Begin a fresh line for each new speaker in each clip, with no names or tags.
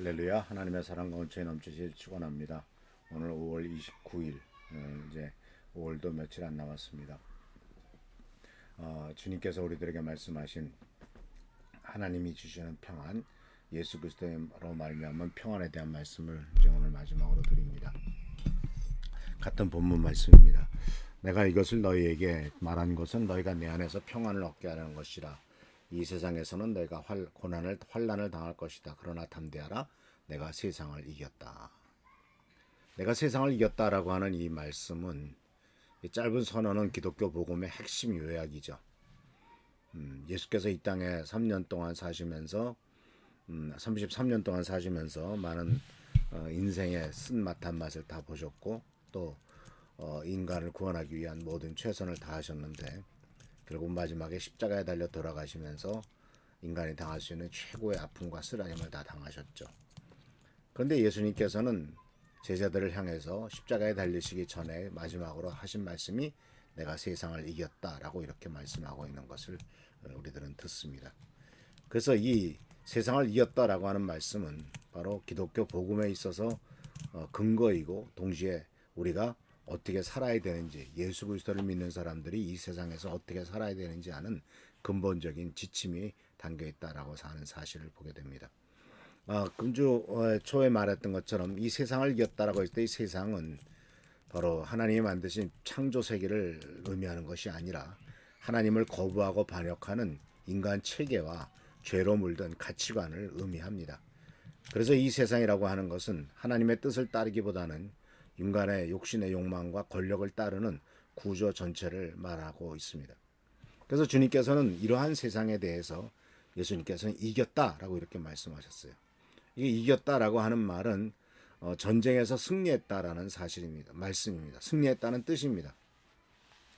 할렐루야. 하나님의 사랑과 은총이 넘치실 축원합니다. 오늘 5월 29일, 이제 5월도 며칠 안 남았습니다. 주님께서 우리들에게 말씀하신 하나님이 주시는 평안, 예수 그리스도로 말미암은 평안에 대한 말씀을 이제 오늘 마지막으로 드립니다. 같은 본문 말씀입니다. 내가 이것을 너희에게 말한 것은 너희가 내 안에서 평안을 얻게 하는 것이라. 이 세상에서는 너희가 고난을 환난을 당할 것이다. 그러나 담대하라. 내가 세상을 이겼다. 내가 세상을 이겼다라고 하는 이 말씀은, 이 짧은 선언은 기독교 복음의 핵심 요약이죠. 예수께서 이 땅에 3년 동안 사시면서 33년 동안 사시면서 많은 인생의 쓴맛 단맛을 다 보셨고, 또 인간을 구원하기 위한 모든 최선을 다하셨는데 결국 마지막에 십자가에 달려 돌아가시면서 인간이 당할 수 있는 최고의 아픔과 쓰라림을 다 당하셨죠. 그런데 예수님께서는 제자들을 향해서 십자가에 달리시기 전에 마지막으로 하신 말씀이 내가 세상을 이겼다라고 이렇게 말씀하고 있는 것을 우리들은 듣습니다. 그래서 이 세상을 이겼다라고 하는 말씀은 바로 기독교 복음에 있어서 근거이고, 동시에 우리가 어떻게 살아야 되는지, 예수 그리스도를 믿는 사람들이 이 세상에서 어떻게 살아야 되는지 하는 근본적인 지침이 담겨 있다라고 하는 사실을 보게 됩니다. 금주 초에 말했던 것처럼 이 세상을 이겼다라고 했을 때 이 세상은 바로 하나님이 만드신 창조 세계를 의미하는 것이 아니라 하나님을 거부하고 반역하는 인간 체계와 죄로 물든 가치관을 의미합니다. 그래서 이 세상이라고 하는 것은 하나님의 뜻을 따르기보다는 인간의 욕심의 욕망과 권력을 따르는 구조 전체를 말하고 있습니다. 그래서 주님께서는 이러한 세상에 대해서 예수님께서는 이겼다라고 이렇게 말씀하셨어요. 이게 이겼다라고 하는 말은 전쟁에서 승리했다라는 사실입니다. 말씀입니다. 승리했다는 뜻입니다.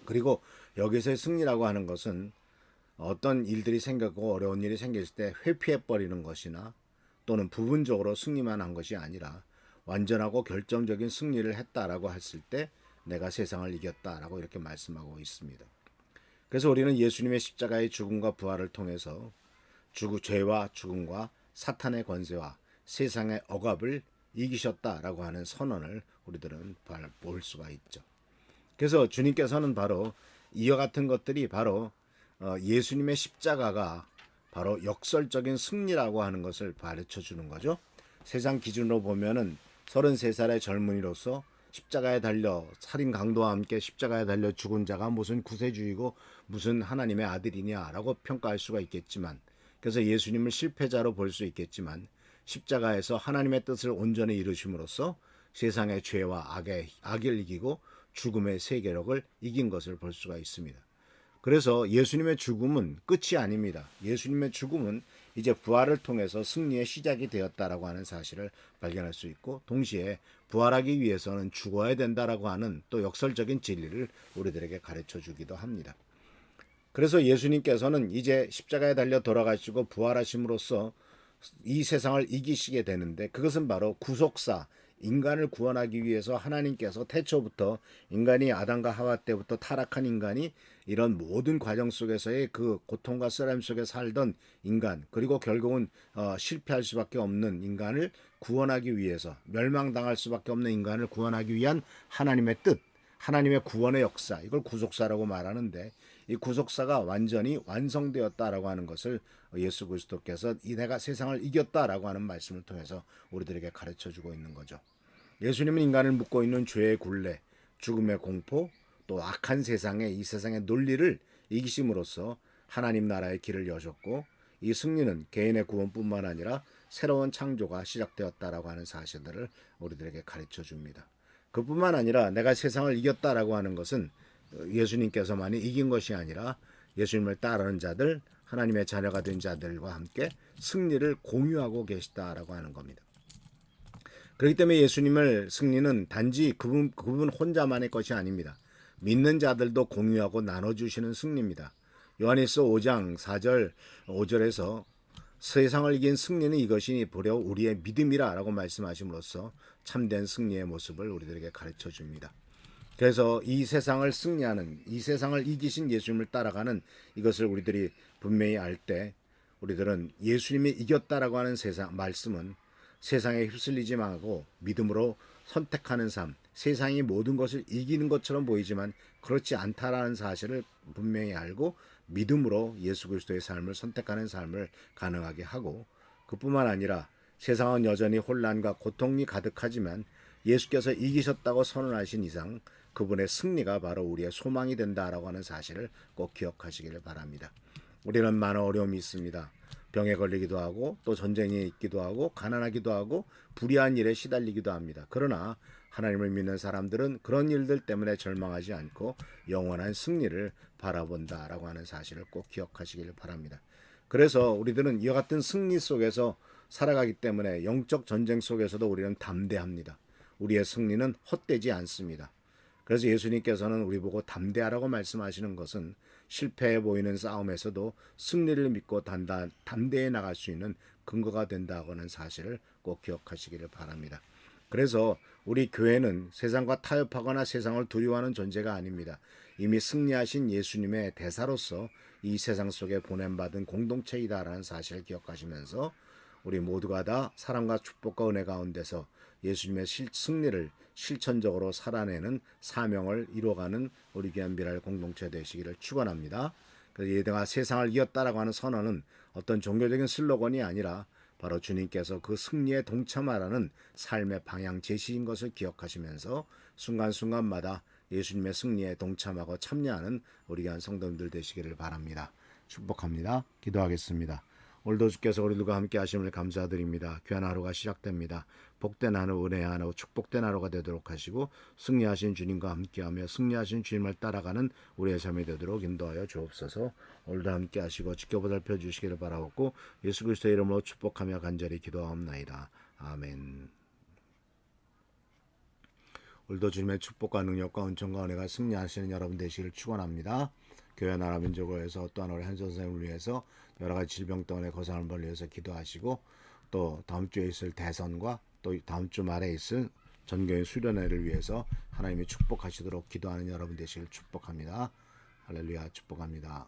그리고 여기서의 승리라고 하는 것은 어떤 일들이 생겼고 어려운 일이 생겼을 때 회피해버리는 것이나 또는 부분적으로 승리만 한 것이 아니라 완전하고 결정적인 승리를 했다라고 했을 때 내가 세상을 이겼다라고 이렇게 말씀하고 있습니다. 그래서 우리는 예수님의 십자가의 죽음과 부활을 통해서 죄와 죽음과 사탄의 권세와 세상의 억압을 이기셨다라고 하는 선언을 우리들은 볼 수가 있죠. 그래서 주님께서는 바로 이와 같은 것들이 바로 예수님의 십자가가 바로 역설적인 승리라고 하는 것을 가르쳐 주는 거죠. 세상 기준으로 보면은 33살의 젊은이로서 십자가에 달려 살인 강도와 함께 십자가에 달려 죽은 자가 무슨 구세주이고 무슨 하나님의 아들이냐라고 평가할 수가 있겠지만, 그래서 예수님을 실패자로 볼 수 있겠지만, 십자가에서 하나님의 뜻을 온전히 이루심으로써 세상의 죄와 악을 이기고 죽음의 세계력을 이긴 것을 볼 수가 있습니다. 그래서 예수님의 죽음은 끝이 아닙니다. 예수님의 죽음은 이제 부활을 통해서 승리의 시작이 되었다라고 하는 사실을 발견할 수 있고, 동시에 부활하기 위해서는 죽어야 된다라고 하는 또 역설적인 진리를 우리들에게 가르쳐 주기도 합니다. 그래서 예수님께서는 이제 십자가에 달려 돌아가시고 부활하심으로써 이 세상을 이기시게 되는데, 그것은 바로 구속사, 인간을 구원하기 위해서 하나님께서 태초부터 인간이 아담과 하와 때부터 타락한 인간이 이런 모든 과정 속에서의 그 고통과 쓰라림 속에 살던 인간, 그리고 결국은 실패할 수밖에 없는 인간을 구원하기 위해서, 멸망당할 수밖에 없는 인간을 구원하기 위한 하나님의 뜻, 하나님의 구원의 역사, 이걸 구속사라고 말하는데, 이 구속사가 완전히 완성되었다라고 하는 것을 예수 그리스도께서 이 내가 세상을 이겼다라고 하는 말씀을 통해서 우리들에게 가르쳐주고 있는 거죠. 예수님은 인간을 묶고 있는 죄의 굴레, 죽음의 공포, 또 악한 이 세상의 논리를 이기심으로써 하나님 나라의 길을 여셨고, 이 승리는 개인의 구원뿐만 아니라 새로운 창조가 시작되었다라고 하는 사실들을 우리들에게 가르쳐 줍니다. 그뿐만 아니라 내가 세상을 이겼다라고 하는 것은 예수님께서만이 이긴 것이 아니라 예수님을 따르는 자들, 하나님의 자녀가 된 자들과 함께 승리를 공유하고 계시다라고 하는 겁니다. 그렇기 때문에 예수님을 승리는 단지 그분 혼자만의 것이 아닙니다. 믿는 자들도 공유하고 나눠주시는 승리입니다. 요한일서 5장 4절 5절에서 세상을 이긴 승리는 이것이 보려 우리의 믿음이라라고 말씀하심으로써 참된 승리의 모습을 우리들에게 가르쳐 줍니다. 그래서 이 세상을 승리하는, 이 세상을 이기신 예수님을 따라가는 이것을 우리들이 분명히 알 때, 우리들은 예수님이 이겼다라고 하는 세상 말씀은 세상에 휩쓸리지 말고 믿음으로 선택하는 삶, 세상이 모든 것을 이기는 것처럼 보이지만 그렇지 않다라는 사실을 분명히 알고 믿음으로 예수 그리스도의 삶을 선택하는 삶을 가능하게 하고, 그뿐만 아니라 세상은 여전히 혼란과 고통이 가득하지만 예수께서 이기셨다고 선언하신 이상 그분의 승리가 바로 우리의 소망이 된다라고 하는 사실을 꼭 기억하시기를 바랍니다. 우리는 많은 어려움이 있습니다. 병에 걸리기도 하고 또 전쟁이 있기도 하고 가난하기도 하고 불의한 일에 시달리기도 합니다. 그러나 하나님을 믿는 사람들은 그런 일들 때문에 절망하지 않고 영원한 승리를 바라본다라고 하는 사실을 꼭 기억하시기를 바랍니다. 그래서 우리들은 이와 같은 승리 속에서 살아가기 때문에 영적 전쟁 속에서도 우리는 담대합니다. 우리의 승리는 헛되지 않습니다. 그래서 예수님께서는 우리 보고 담대하라고 말씀하시는 것은 실패해 보이는 싸움에서도 승리를 믿고 담대해 나갈 수 있는 근거가 된다고 하는 사실을 꼭 기억하시기를 바랍니다. 그래서 우리 교회는 세상과 타협하거나 세상을 두려워하는 존재가 아닙니다. 이미 승리하신 예수님의 대사로서 이 세상 속에 보냄받은 공동체이다라는 사실을 기억하시면서 우리 모두가 다 사랑과 축복과 은혜 가운데서 예수님의 승리를 실천적으로 살아내는 사명을 이루어가는 우리 귀한 미랄 공동체 되시기를 축원합니다. 그래서 얘가 세상을 이겼다라고 하는 선언은 어떤 종교적인 슬로건이 아니라 바로 주님께서 그 승리에 동참하라는 삶의 방향 제시인 것을 기억하시면서 순간순간마다 예수님의 승리에 동참하고 참여하는 우리 귀한 성도님들 되시기를 바랍니다. 축복합니다. 기도하겠습니다. 오늘도 주께서 우리들과 함께 하심을 감사드립니다. 귀한 하루가 시작됩니다. 복된 하루, 은혜의 하루, 축복된 하루가 되도록 하시고 승리하신 주님과 함께하며 승리하신 주님을 따라가는 우리의 삶이 되도록 인도하여 주옵소서. 오늘도 함께 하시고 지켜보살펴 주시기를 바라옵고 예수 그리스도의 이름으로 축복하며 간절히 기도하옵나이다. 아멘. 오늘도 주님의 축복과 능력과 은총과 은혜가 승리하시는 여러분 되시기를 축원합니다. 교회 나라 민족을 위해서 또한 우리 한선 선생님을 위해서 여러 가지 질병 때문에 고생하는 분을 위해서 기도하시고 또 다음 주에 있을 대선과 또 다음 주 말에 있을 전교인 수련회를 위해서 하나님이 축복하시도록 기도하는 여러분 되시기를 축복합니다. 할렐루야 축복합니다.